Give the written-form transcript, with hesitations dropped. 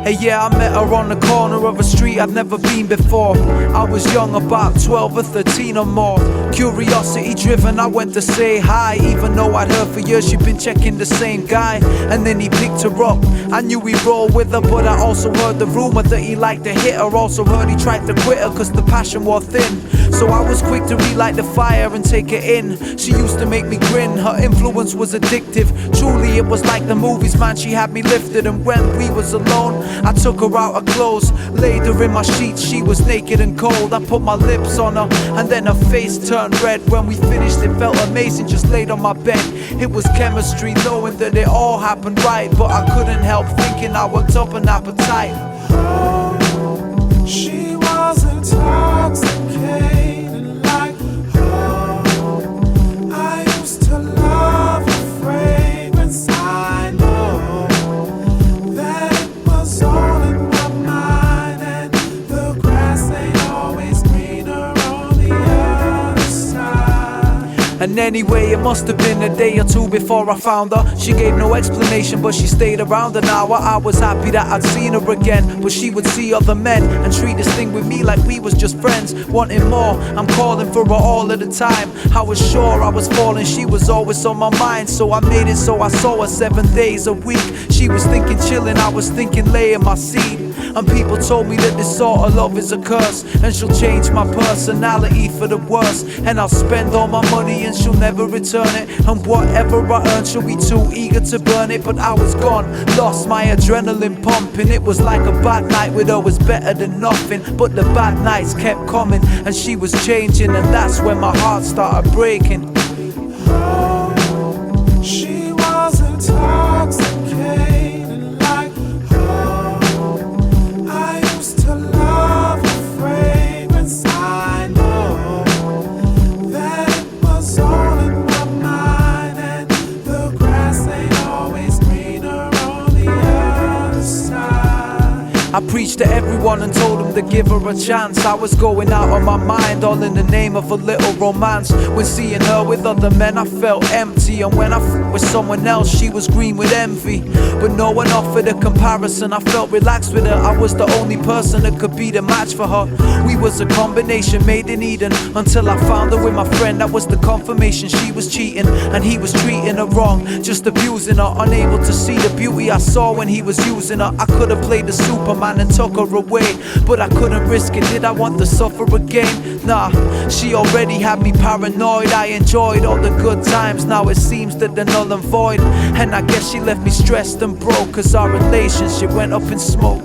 Hey, yeah, I met her on the corner of a street I'd never been before. I was young, about 12 or 13 or more. Curiosity driven, I went to say hi, even though I'd heard for years she'd been checking the same guy. And then he picked her up. I knew he rolled with her, but I also heard the rumor that he liked to hit her. Also heard he tried to quit her cause the passion wore thin. So I was quick to relight the fire and take it in. She used to make me grin, her influence was addictive. Truly it was like the movies, man, she had me lifted. And when we was alone, I took her out of clothes, laid her in my sheets, she was naked and cold. I put my lips on her, and then her face turned red. When we finished it felt amazing, just laid on my bed. It was chemistry, knowing that it all happened right. But I couldn't help thinking I worked up an appetite. Oh, she was intoxicating like, oh, I used to love her fragrance. I know that it was all in my mind, and the grass ain't always greener on the other side. And anyway, it must have been a day or two before I found her. She gave no explanation, but she stayed around an hour. I was happy that I'd seen her again, but she would see other men and treat this thing with me like we was just friends. Wanting more, I'm calling for her all of the time. I was sure I was falling, she was always on my mind. So I made it so I saw her 7 days a week. She was thinking chilling, I was thinking laying my seed. And people told me that this sort of love is a curse, and she'll change my personality for the worse. And I'll spend all my money and she'll never return it. And whatever I earn, she'll be too eager to burn it. But I was gone, lost my adrenaline pumping. It was like a bad night with her was better than nothing. But the bad nights kept coming, and she was changing, and that's when my heart started breaking. Oh, she was intoxicating like, oh, I used to love her fragrance. I know that it was all in my mind, and the grass ain't always greener on the other side. I preached to everyone and told them to give her a chance. I was going out of my mind, all in the name of a little romance. When seeing her with other men, I felt empty. And when I with someone else, she was green with envy. But no one offered a comparison. I felt relaxed with her, I was the only person that could be the match for her. We was a combination made in Eden, until I found her with my friend. That was the confirmation she was cheating, and he was treating her wrong, just abusing her. Unable to see the beauty I saw when he was using her. I could have played the Superman and took her away, but I couldn't risk it. Did I want to suffer again? Nah, she already had me paranoid. I enjoyed all the good times, now it seems that they're null and void. And I guess she left me stressed and broke, cause our relationship went up in smoke.